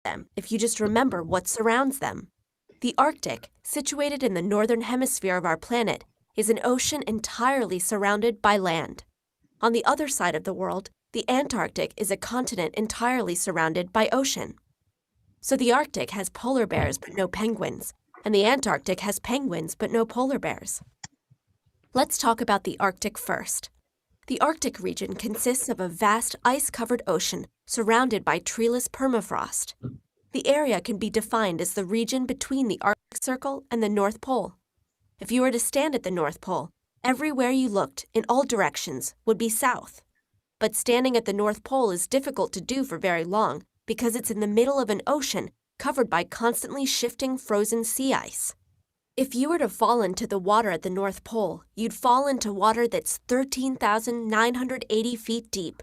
them if you just remember what surrounds them. The Arctic, situated in the northern hemisphere of our planet, is an ocean entirely surrounded by land. On the other side of the world, the Antarctic is a continent entirely surrounded by ocean. So the Arctic has polar bears but no penguins, and the Antarctic has penguins but no polar bears. Let's talk about the Arctic first. The Arctic region consists of a vast ice-covered ocean surrounded by treeless permafrost. The area can be defined as the region between the Arctic Circle and the North Pole. If you were to stand at the North Pole, everywhere you looked, in all directions, would be south. But standing at the North Pole is difficult to do for very long because it's in the middle of an ocean covered by constantly shifting frozen sea ice. If you were to fall into the water at the North Pole, you'd fall into water that's 13,980 feet deep.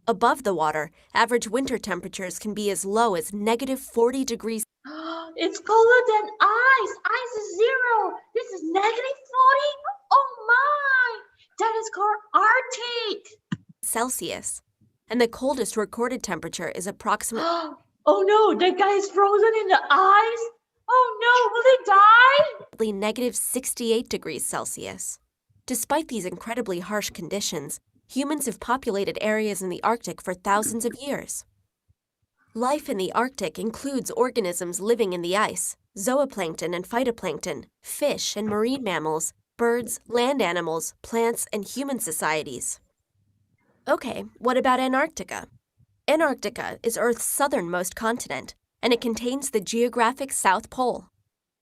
Above the water, average winter temperatures can be as low as -40 degrees. It's colder than ice. Ice is 0. This is -40. Oh my! That is called Arctic. Celsius. And the coldest recorded temperature is approximately Oh no, that guy is frozen in the ice. Oh no, will he die? -68 degrees Celsius. Despite these incredibly harsh conditions, humans have populated areas in the Arctic for thousands of years. Life in the Arctic includes organisms living in the ice, zooplankton and phytoplankton, fish and marine mammals, birds, land animals, plants, and human societies. Okay, what about Antarctica? Antarctica is Earth's southernmost continent, and it contains the geographic South Pole.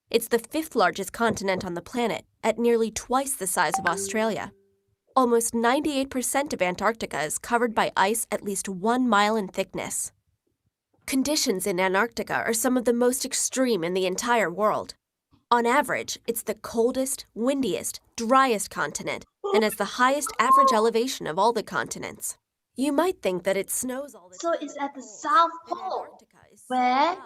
It's the 5th largest continent on the planet, at nearly twice the size of Australia. Almost 98% of Antarctica is covered by ice at least 1 mile in thickness. Conditions in Antarctica are some of the most extreme in the entire world. On average, it's the coldest, windiest, driest continent, and has the highest average elevation of all the continents. You might think that it snows all the So time. it's at the South Pole, where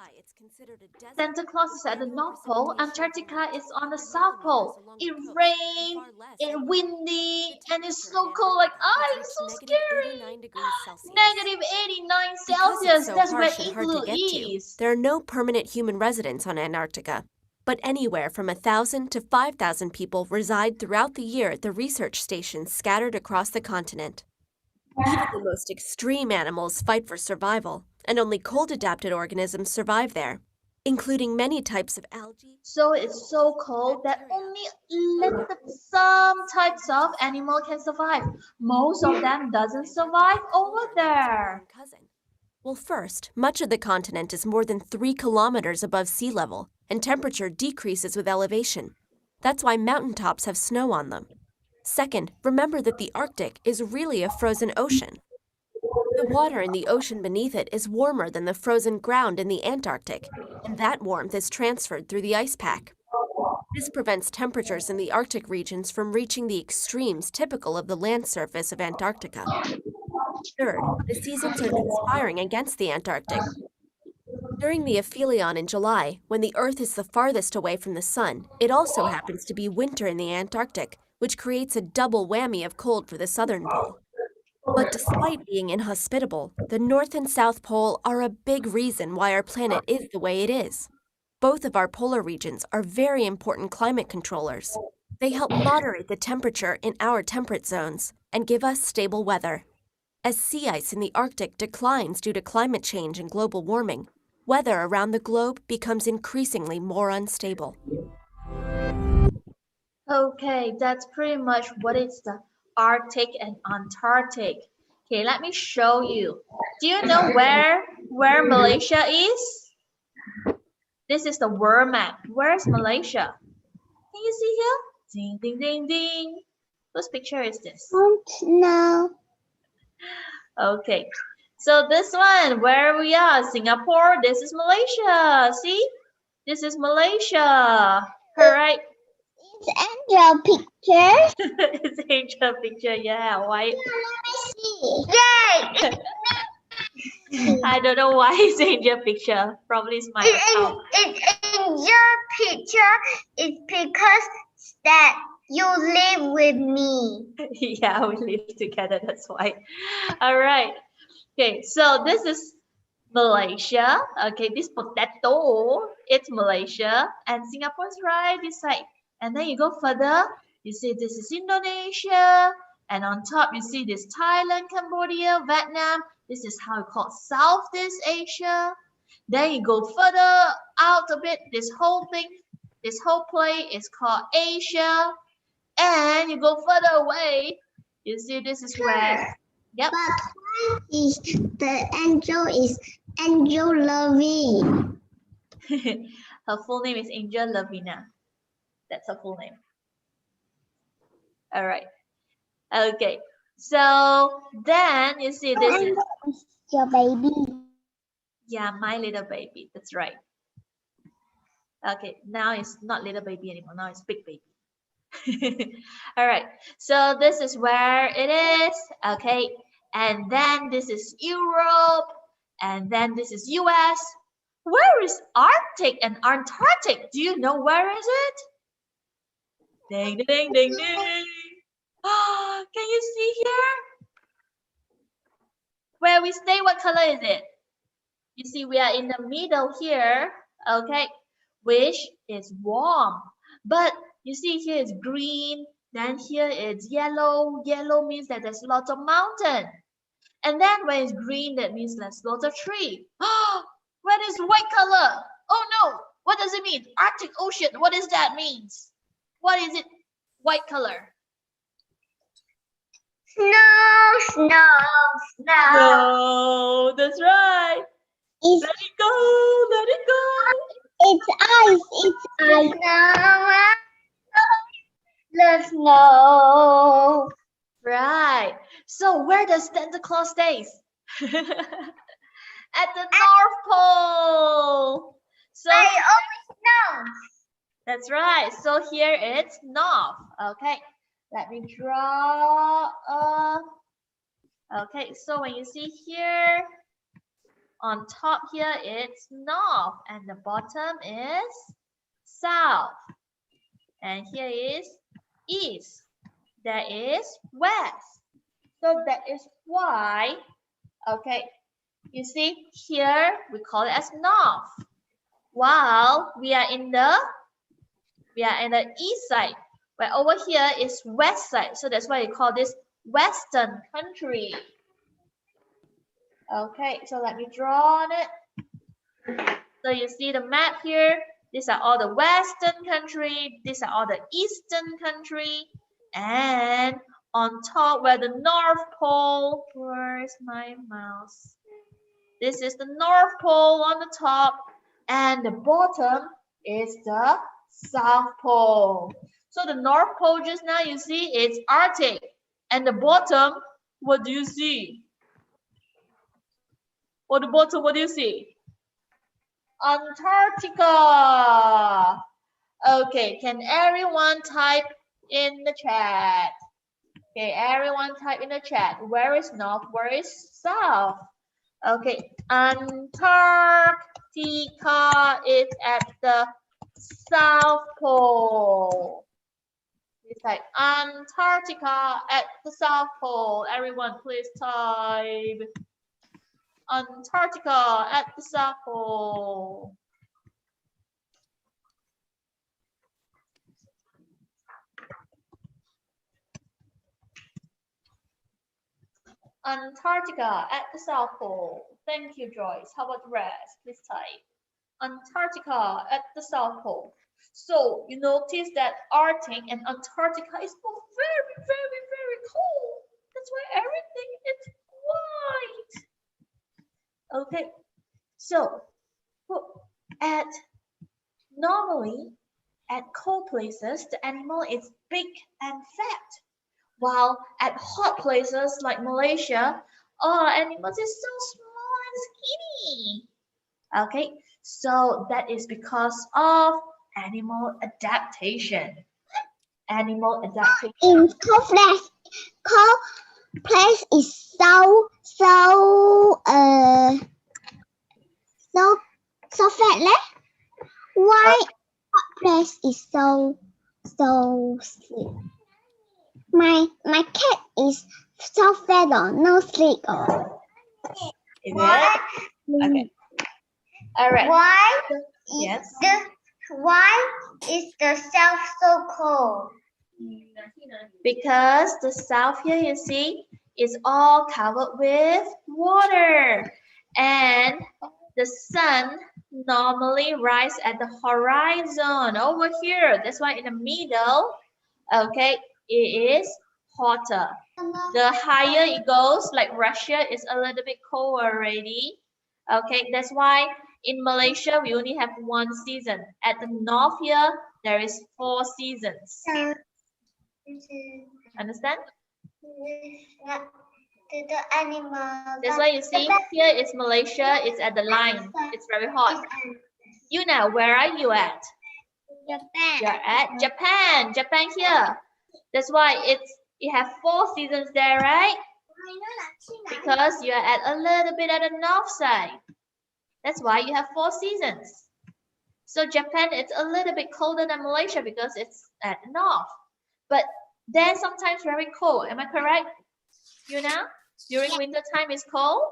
Santa Claus is at the North Pole, Antarctica is on the South Pole. It rains, it's windy, and it's so cold like it's so scary. -89 Celsius, that's where Igloo is. There are no permanent human residents on Antarctica, but anywhere from 1,000 to 5,000 people reside throughout the year at the research stations scattered across the continent. Even the most extreme animals fight for survival, and only cold-adapted organisms survive there, including many types of algae. So it's so cold that only some types of animal can survive. Most of them doesn't survive over there. Well, first, much of the continent is more than 3 kilometers above sea level, and temperature decreases with elevation. That's why mountaintops have snow on them. Second, remember that the Arctic is really a frozen ocean. The water in the ocean beneath it is warmer than the frozen ground in the Antarctic, and that warmth is transferred through the ice pack. This prevents temperatures in the Arctic regions from reaching the extremes typical of the land surface of Antarctica. Third, the seasons are conspiring against the Antarctic. During the aphelion in July, when the Earth is the farthest away from the sun, it also happens to be winter in the Antarctic, which creates a double whammy of cold for the southern pole. But despite being inhospitable, the North and South Pole are a big reason why our planet is the way it is. Both of our polar regions are very important climate controllers. They help moderate the temperature in our temperate zones and give us stable weather. As sea ice in the Arctic declines due to climate change and global warming, weather around the globe becomes increasingly more unstable. Okay, that's pretty much what is the Arctic and Antarctic. Okay, let me show you. Do you know where Malaysia is? This is the world map. Where's Malaysia? Can you see here? Ding, ding, ding, ding. Whose picture is this? No. Okay, so this one, where we are, Singapore, this is Malaysia. See? This is Malaysia. Correct? It's Angel picture. It's Angel picture, yeah. Why? Let me see. Yay! I don't know why it's Angel picture. Probably it's my account. It's Angel picture. It's because that you live with me. Yeah, we live together, that's why. All right. Okay, so this is Malaysia. Okay, this potato, it's Malaysia. And Singapore is right this side. And then you go further, you see this is Indonesia. And on top, you see this Thailand, Cambodia, Vietnam. This is how it's called Southeast Asia. Then you go further out a bit. This whole thing, this whole plate is called Asia. And you go further away, you see this is where. Yep. But is the angel is Angel Lovey. Her full name is Angel Lavina. That's her full name. All right. Okay. So then you see this is Your baby. yeah, my little baby. That's right. Okay. Now it's not little baby anymore. Now it's big baby. All right. So this is where it is. Okay. And then this is Europe. And then this is US. Where is Arctic and Antarctic? Do you know where is it? Ding, ding, ding, ding. Oh, can you see here? Where we stay, what color is it? You see, we are in the middle here, okay, which is warm. But you see here it's green, then here it's yellow. Yellow means that there's lots of mountain. And then when it's green, that means there's lots of tree. When it's white color, oh no, what does it mean? Arctic Ocean, what does that mean? What is it? White color. Snow, snow, snow. No, that's right. It's, Let it go, let it go. it's ice. It's ice. The snow. Right. So where does Santa Claus stays? At the North Pole. So I always know. that's right. So here it's north. Okay. Let me draw. Okay. So when you see here, on top here it's north, and the bottom is south, and here is east. There is west. So that is why. Okay. You see here we call it as north, while we are in the east side, where over here is west side. So that's why you call this western country. Okay, so let me draw on it. So you see the map here. These are all the western country. These are all the eastern country. And on top where the North Pole, where's my mouse? This is the North Pole on the top, and the bottom is the South Pole. So the North Pole just now you see it's Arctic, and the bottom, what do you see? For the bottom, what do you see? Antarctica. Okay, can everyone type in the chat? Okay, everyone type in the chat. Where is north? Where is south? Okay, Antarctica is at the South Pole. It's like Antarctica at the South Pole. Everyone, please type Antarctica at the South Pole. Antarctica at the South Pole. Thank you, Joyce. How about the rest? Please type Antarctica at the South Pole. So you notice that Arctic and Antarctica is both very, very, very cold. That's why everything is white. Okay, so normally at cold places, the animal is big and fat. While at hot places like Malaysia, animals is so small and skinny. Okay, so that is because of animal adaptation. Animal adaptation. In cold place is so fat leh? Why hot place is so sleek? My cat is so fat or no sleep or Is it? Okay. All right. Yes. Why is the south so cold? Because the south here, you see, is all covered with water. And the sun normally rises at the horizon over here. That's why in the middle, okay, it is hotter. The higher it goes, like Russia is a little bit cold already. Okay, that's why in Malaysia we only have one season. At the north here, there is 4 seasons. Understand? The animal. That's why you see here is Malaysia. It's at the line. It's very hot. Yuna, where are you at? Japan. You're at Japan. Japan here. That's why it have 4 seasons there, right? Because you're at a little bit at the north side. That's why you have 4 seasons. So Japan, it's a little bit colder than Malaysia because it's at the north. But they're sometimes very cold. Am I correct? Yuna? During winter time it's cold?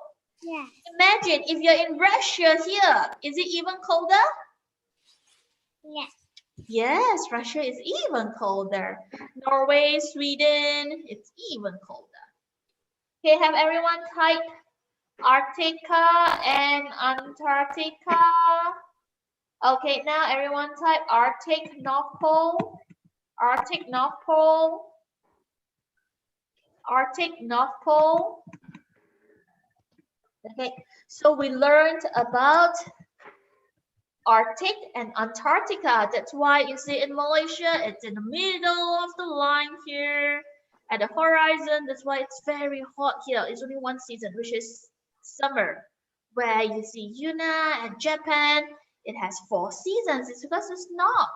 Yeah. Imagine if you're in Russia here, is it even colder? Yes. Yes, Russia is even colder. Norway, Sweden, it's even colder. Okay, have everyone type Arctica and Antarctica. Okay, now everyone type Arctic, North Pole. Arctic, North Pole. Arctic, North Pole. Okay, so we learned about Arctic and Antarctica. That's why you see in Malaysia, it's in the middle of the line here at the horizon. That's why it's very hot here. It's only one season, which is summer. Where you see Yuna and Japan, it has 4 seasons. It's because it's north.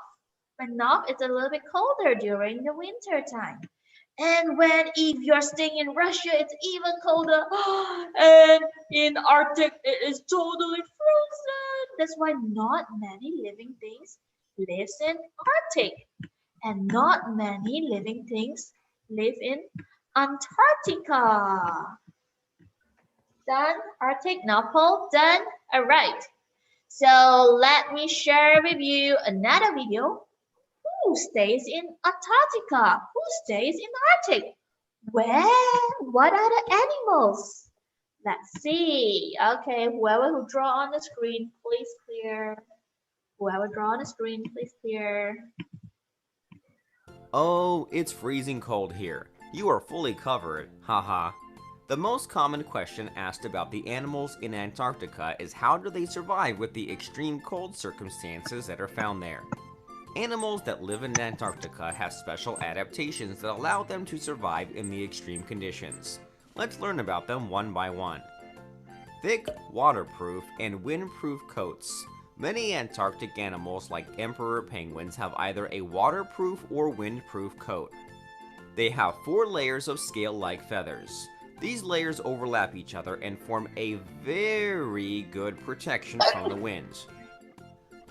When north, it's a little bit colder during the winter time. And if you're staying in Russia, it's even colder. And in Arctic, it is totally frozen. That's why not many living things lives in Arctic. And not many living things live in Antarctica. Done? Arctic, North Pole, done? All right. So let me share with you another video. Who stays in Antarctica? Who stays in Arctic? Where? What are the animals? Let's see. Okay, whoever who draw on the screen, please clear. Whoever draw on the screen, please clear. Oh, it's freezing cold here. You are fully covered, haha. The most common question asked about the animals in Antarctica is how do they survive with the extreme cold circumstances that are found there. Animals that live in Antarctica have special adaptations that allow them to survive in the extreme conditions. Let's learn about them one by one. Thick, waterproof, and windproof coats. Many Antarctic animals like emperor penguins have either a waterproof or windproof coat. They have 4 layers of scale-like feathers. These layers overlap each other and form a very good protection from the wind.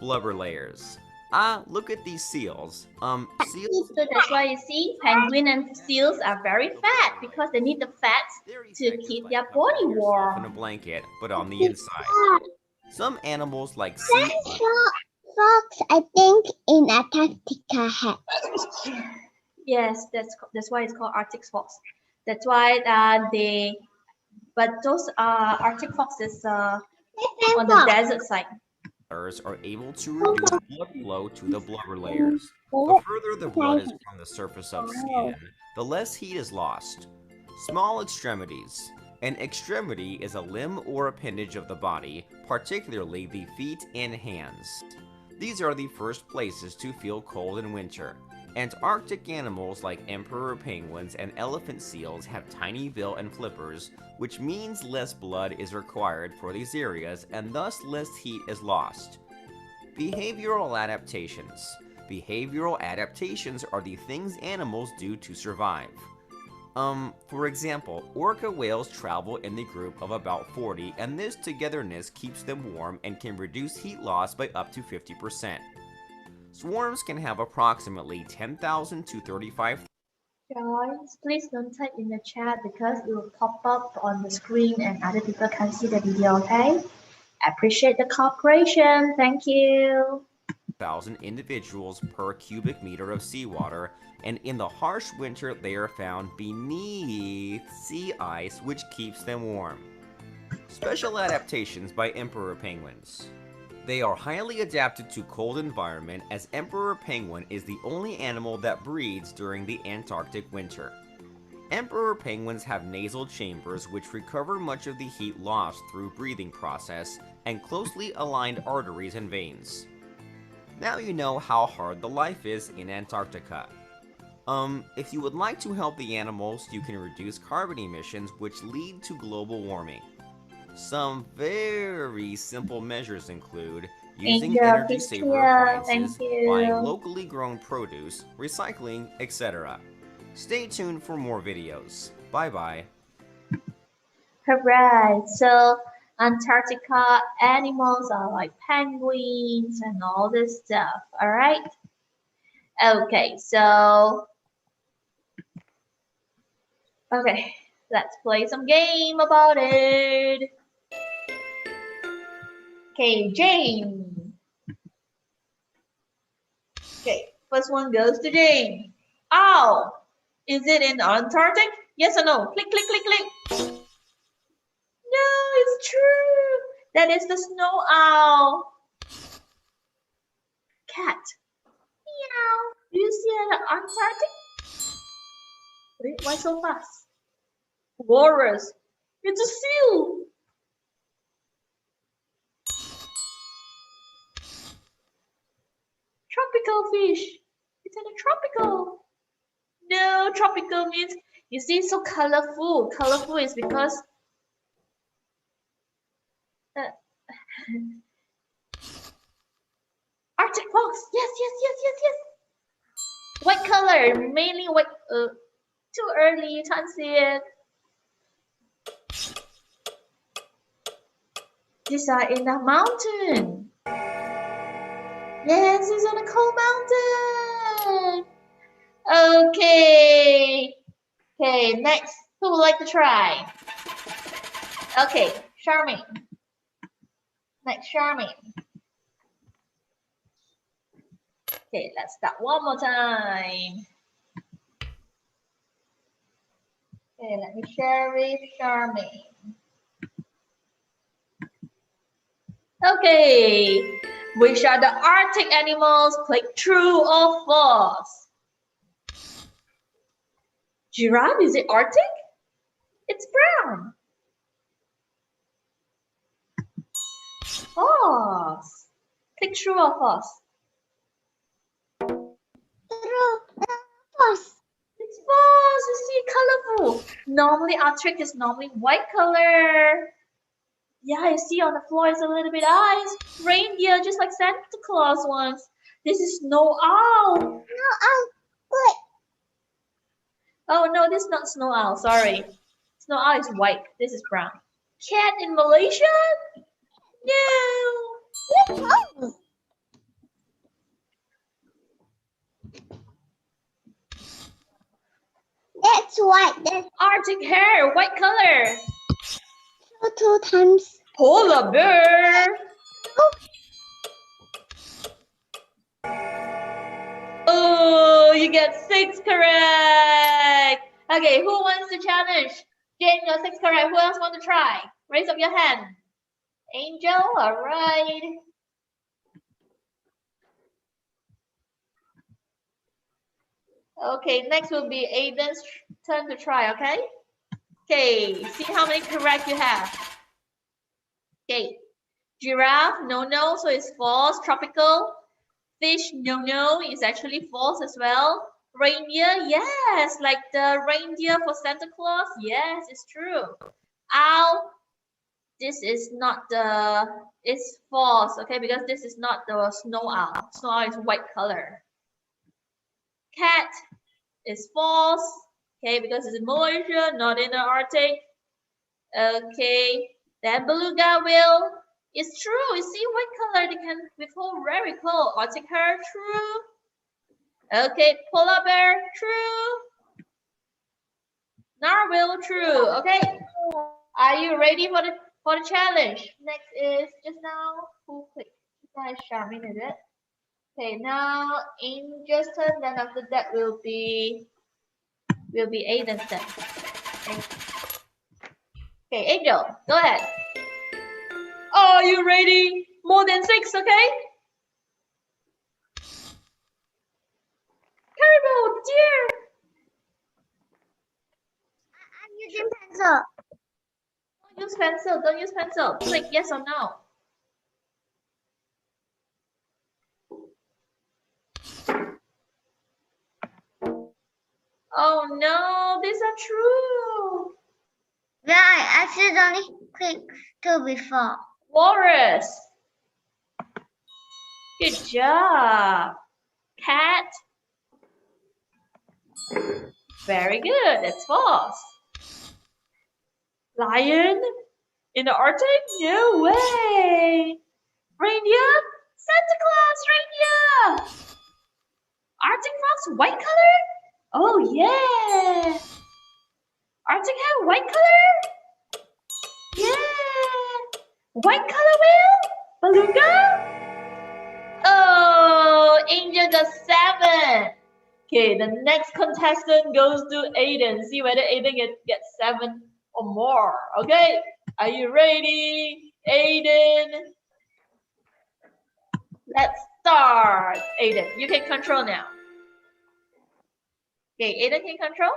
Blubber layers. Ah, look at these seals. Seals. So that's why you see penguin and seals are very fat because they need the fats to keep their body warm. In a blanket, but on the inside. Some animals like sea Fox, I think, in Antarctica have. Yes, that's why it's called Arctic fox. That's why but those Arctic foxes on the desert side. are able to reduce blood flow to the blubber layers. The further the blood is from the surface of skin, the less heat is lost. Small extremities. An extremity is a limb or appendage of the body, particularly the feet and hands. These are the first places to feel cold in winter. Antarctic animals like emperor penguins and elephant seals have tiny bill and flippers, which means less blood is required for these areas and thus less heat is lost. Behavioral adaptations. Behavioral adaptations are the things animals do to survive. For example, orca whales travel in the group of about 40, and this togetherness keeps them warm and can reduce heat loss by up to 50%. Swarms can have approximately 10,000 to 35,000. Guys, please don't type in the chat because it will pop up on the screen and other people can see the video, okay? Appreciate the cooperation. Thank you. 1,000 individuals per cubic meter of seawater, and in the harsh winter they are found beneath sea ice, which keeps them warm. Special adaptations by emperor penguins. They are highly adapted to cold environment, as emperor penguin is the only animal that breeds during the Antarctic winter. Emperor penguins have nasal chambers which recover much of the heat lost through breathing process, and closely aligned arteries and veins. Now you know how hard the life is in Antarctica. If you would like to help the animals, you can reduce carbon emissions which lead to global warming. Some very simple measures include using Angel, energy please saver clear. appliances, Thank you. buying locally grown produce, recycling, etc. Stay tuned for more videos. Bye bye. Alright, so Antarctica animals are like penguins and all this stuff. Alright. Okay, so let's play some game about it. Okay, Jane. Okay, first one goes to Jane. Owl. Is it in Antarctic? Yes or no? Click, click, click, click. No, it's true. That is the snow owl. Cat. Meow. Do you see an Antarctic? Wait, why so fast? Walrus. It's a seal. Tropical fish. It's in a tropical. No, tropical means, you see, so colorful. Colorful is because Arctic fox. Yes, yes, yes, yes, yes. White color, mainly white. Too early, you can't see it. These are in the mountain. Yes, it's on a cold mountain. Okay. Okay, next. Who would like to try? Okay, Charmaine. Next, Charmaine. Okay, let's start one more time. Okay, let me share with Charmaine. Okay, which are the Arctic animals? Click true or false. Giraffe, is it Arctic? It's brown. False. Click true or false. False. It's false. You see, colorful. Normally, Arctic is normally white color. Yeah, you see on the floor is a little bit ice. Reindeer, just like Santa Claus once. This is snow owl. No, wait. Oh no, this is not snow owl. Sorry. Snow owl is white. This is brown. Cat in Malaysia? No. Oh. That's white. That's Arctic hare, white color. two times. Polar bear. Oh, you get 6 correct. Okay, who wants to challenge? Jane got 6 correct. Who else want to try? Raise up your hand. Angel, all right. Okay, next will be Aiden's turn to try, okay? Okay, see how many correct you have. Okay, giraffe, no, so it's false. Tropical fish, no, is actually false as well. Reindeer, yes, like the reindeer for Santa Claus, yes, it's true. Owl, this is not the, it's false, okay, because this is not the snow owl. Snow owl is white color. Cat is false, okay, because it's in Malaysia, not in the Arctic. Okay, then beluga whale is true. You see, white color, they can withhold very cold. Arctic hare, true. Okay, polar bear, true. Narwhal, true. Okay, are you ready for the For the challenge, next is just now who clicked? Just now is Charmaine, is it? Okay, now Angel's turn. Then after that will be Aiden's turn. Okay, Angel, go ahead. Are you ready? More than 6, okay? Terrible, dear. I'm using pencil. Don't use pencil. Don't use pencil. Click yes or no. Oh no, these are true. Yeah, I accidentally clicked 2 before. Walrus. Good job. Cat. Very good. That's false. Lion in the Arctic? No way. Reindeer? Santa Claus reindeer. Arctic fox, white color? Oh yeah. Arctic have white color? Yeah. White color whale? Beluga? Oh, Angel got 7. Okay, the next contestant goes to Aiden. See whether Aiden gets 7 or more. Okay, are you ready, Aiden? Let's start. Aiden, you can control now. Okay, Aiden can control.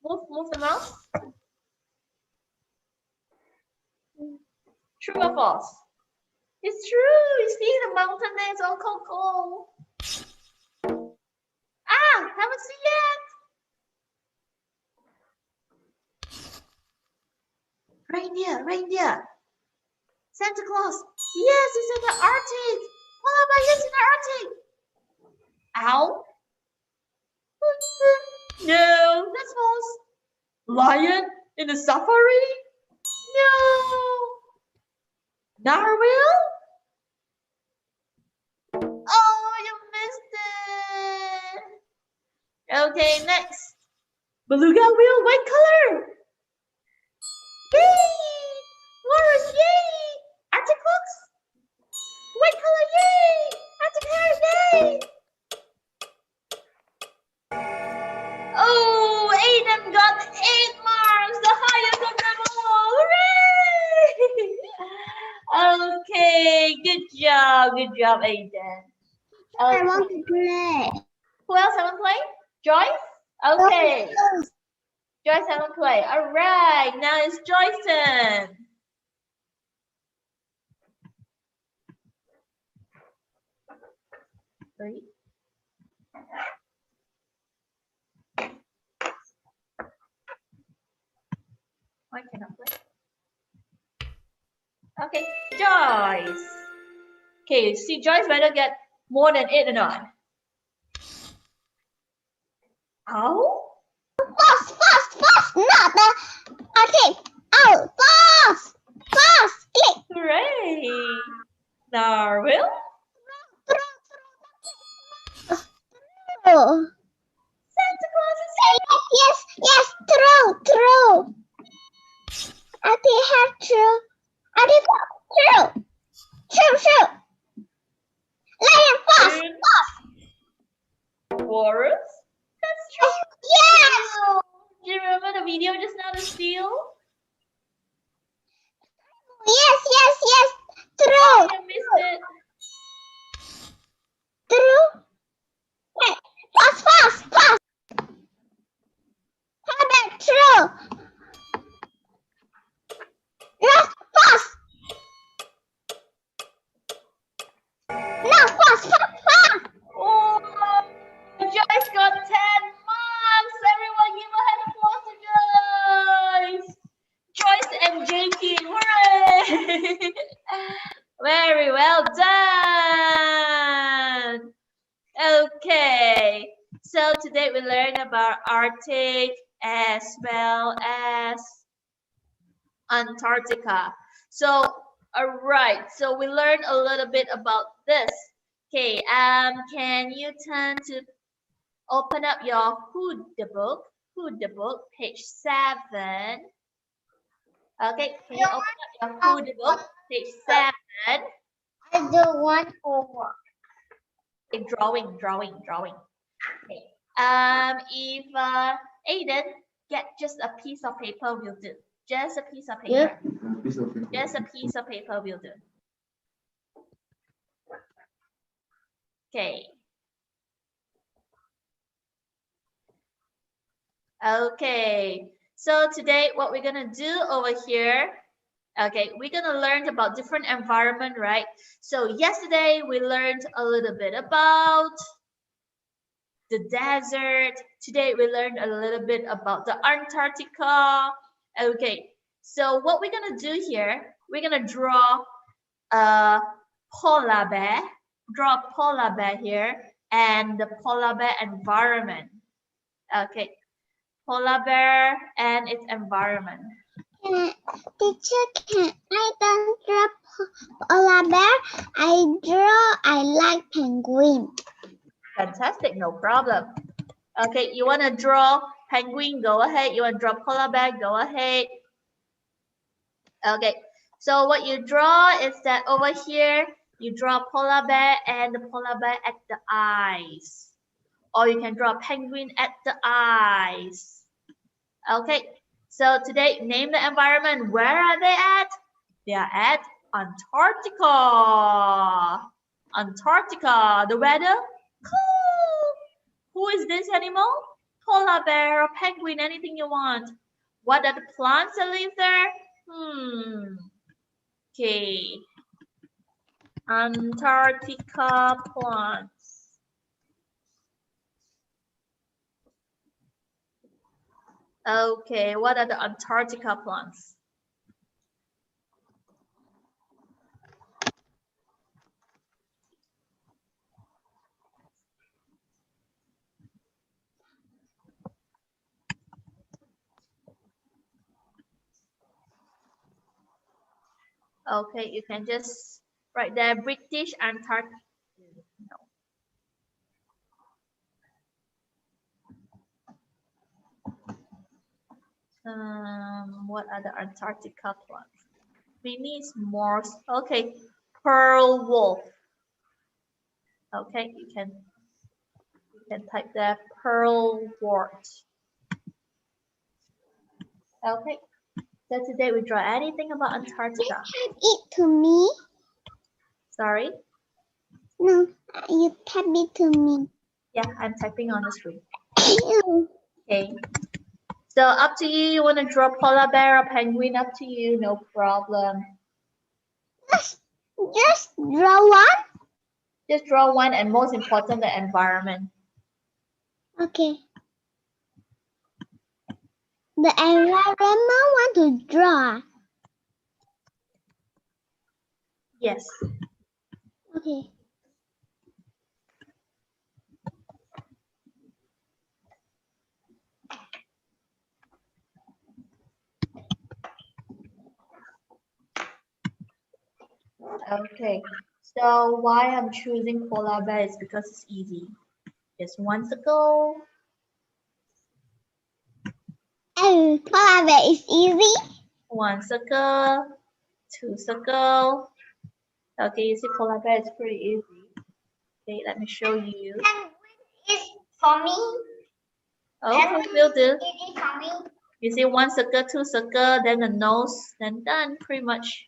Move the mouse. True or false? It's true. You see the mountain there is all cold. Ah, haven't seen yet. Reindeer. Santa Claus. Yes, it's in the Arctic. What about yes in the Arctic? Owl? No, that's false. Lion in the safari? No. Narwhal? Oh, you missed it. Okay, next. Beluga whale, white color. Yay! Walrus, yay! Arctic fox? White color, yay! Arctic hare, yay! Oh, Aiden got 8 marks, the highest of them all. Hooray! Okay, good job, Aiden. I want to play. Who else haven't played? Joyce? Okay. Joyce haven't played. All right, now it's Joyce's turn. Three. Why cannot play? Okay, Joyce. Okay, see Joyce whether get more than 8 or not. Oh? Fast, not the Arctic. Oh, fast, click. Hooray! Narwhal? Oh. Santa Claus is Yes, true. Arctic have true. Arctic true. Lion fast. Walrus? That's true. Yes. Do you remember the video just now, the seal? Yes. True. I missed it. True. Wait, fast. How about true? Yes, fast. No, fast. Oh, Joyce got 10 marks. Everyone give a hand applause to Joyce. Joyce and JP, hooray! Very well done. Okay, so today we learned about Arctic as well as Antarctica. So, all right, so we learned a little bit about this. Okay, can you turn to open up your Who the book, page 7. Okay, can you open up your food book, page 7? I don't want homework. Okay, drawing. Okay. If Aiden, get just a piece of paper will do. Just a piece of paper. Just a piece of paper will do. Okay. Okay. So today what we're gonna do over here, okay, we're gonna learn about different environment, right? So yesterday we learned a little bit about the desert. Today we learned a little bit about the Antarctica. Okay, so what we're gonna do here, we're gonna draw a polar bear, here, and the polar bear environment. Okay, polar bear and its environment. Teacher, can I don't draw polar bear? I like penguin. Fantastic, no problem. Okay, you want to draw penguin, go ahead. You want to draw polar bear, go ahead. Okay, so what you draw is that over here, you draw polar bear and the polar bear at the eyes. Or you can draw penguin at the eyes. Okay, so today, name the environment. Where are they at? They are at Antarctica. Antarctica, the weather? Cool. Who is this animal? Polar bear or penguin, anything you want. What are the plants that live there? Okay. Antarctica plants. Okay, what are the Antarctica plants? Okay, you can just write there British Antarctica. What are the Antarctica plants? Mini s'mores. Okay, pearl wolf. Okay, you can type there pearl wort. Okay, so today we draw anything about Antarctica. Type it to me. Sorry? No, you type it to me. Yeah, I'm typing on the screen. Okay. So up to you. You want to draw polar bear or penguin? Up to you. No problem. Just draw one. Just draw one, and most important, the environment. Okay. The environment want to draw. Yes. Okay. Okay. So why I'm choosing polar bear is because it's easy. Just one circle. Oh, polar bear is easy. One circle. Two circle. Okay, you see polar bear is pretty easy. Okay, let me show you. Penguin is for me. Okay, will do. Easy for me. You see one circle, two circle, then the nose, then done, pretty much.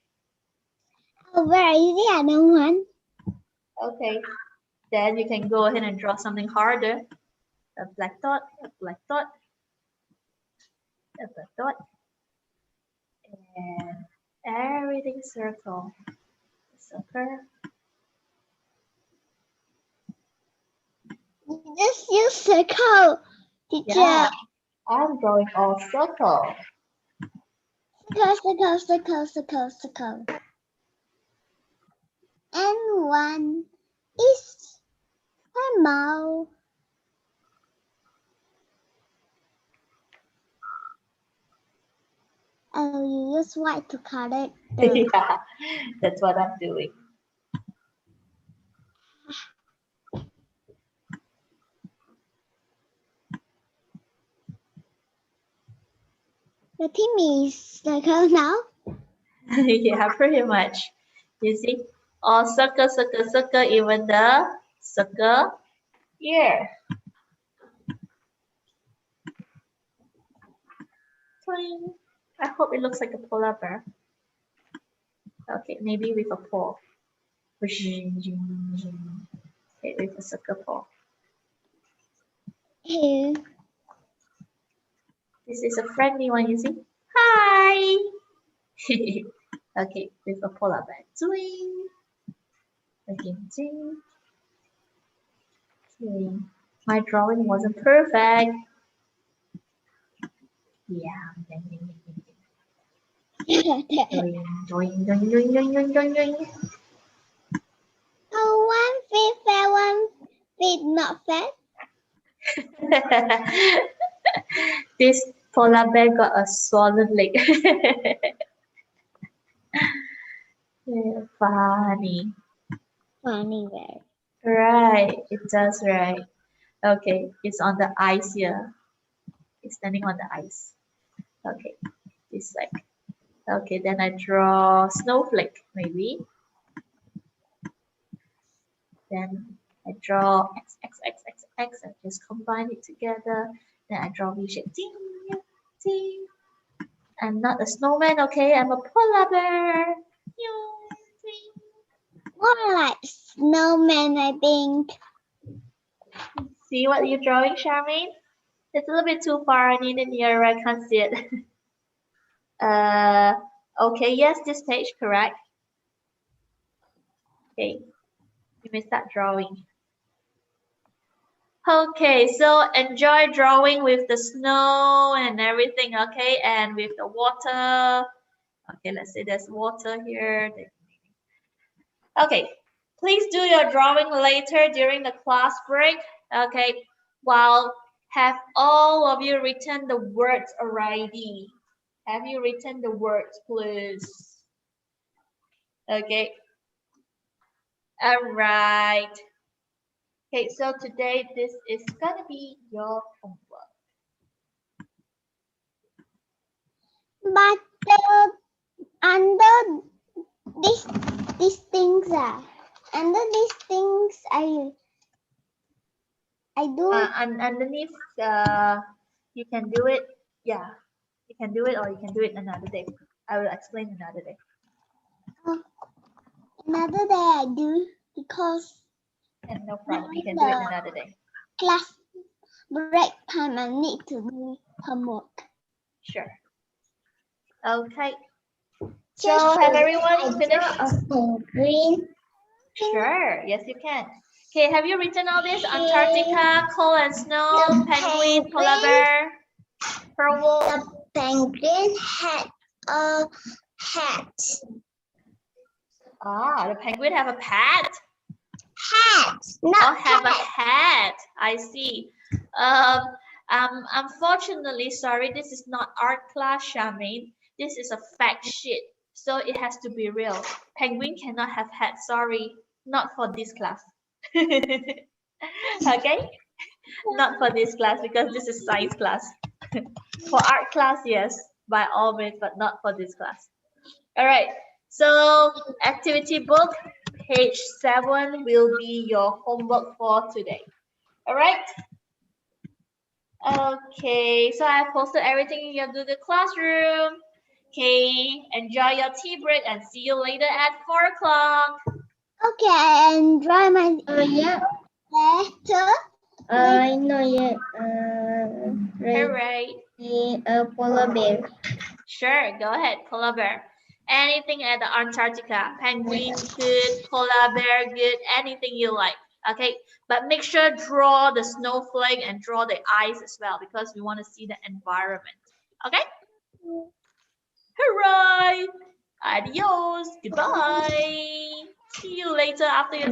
Oh, very easy. I don't want. Okay, then you can go ahead and draw something harder. A black dot, a black dot, a black dot, and everything circle. Circle. Just use circle, teacher. Yeah, I'm drawing all circle. Circle, circle, circle, circle, circle. And one is camel. Oh, you use white to color it. Yeah, that's what I'm doing. The team is circle now. Yeah, pretty much. You see, all circle, circle, circle, even the circle here. Twing. I hope it looks like a polar bear. Okay, maybe with a paw. Okay, with a circle paw. Here. This is a friendly one, you see. Hi! Okay, with a polar bear. Twing. Again, twing. Okay. My drawing wasn't perfect. Yeah. Join. Oh, 1 feet fair, 1 feet not fair. This polar bear got a swollen leg. Yeah, funny. Funny bear. Right, it does, right. Okay, it's on the ice here. It's standing on the ice. Okay, it's like, okay, then I draw snowflake, maybe. Then I draw X, X, X, X, X, and just combine it together. Then I draw V shape. Ding, ding. I'm not a snowman, okay? I'm a polar bear. Ding. More like snowman, I think. See what you're drawing, Charmaine? It's a little bit too far. I need it nearer. I can't see it. Okay, yes, this page, correct. Okay, you may start drawing. Okay, so enjoy drawing with the snow and everything, okay, and with the water. Okay, let's say there's water here. Okay, please do your drawing later during the class break. Okay, while have all of you written the words already? Have you written the words, please? Okay. All right. Okay, so today this is gonna be your homework. But under these things under these things I do Underneath, you can do it. Yeah, you can do it, or you can do it another day. I will explain another day. another day I do because And no problem, you can do it another day. class break time I need to do homework. Sure. Okay. So have everyone finished? Green. Sure. Yes, you can. Okay, have you written all this? Antarctica, cold and snow, The penguin, polar bear, pearl wolf. The penguin had a hat. Ah, the penguin have a pet. Hat, not Oh, have a hat. hat. I see. Unfortunately, sorry, this is not art class, Charmaine. This is a fact sheet, so it has to be real. Penguin cannot have hat. Sorry, not for this class. Okay, not for this class because this is science class. For art class, yes, by all means, but not for this class. All right. So activity book, page 7 will be your homework for today. All right. Okay, so I posted everything in your Google Classroom. Okay, enjoy your tea break and see you later at 4 o'clock. Okay, I enjoy my Yeah. letter. Not yet. All right. A polar bear. Sure, go ahead, polar bear. Anything at the Antarctica, penguin, good, polar bear, good, anything you like. Okay, but make sure draw the snowflake and draw the ice as well because we want to see the environment. Okay? Hooray! Adios. Goodbye. See you later after your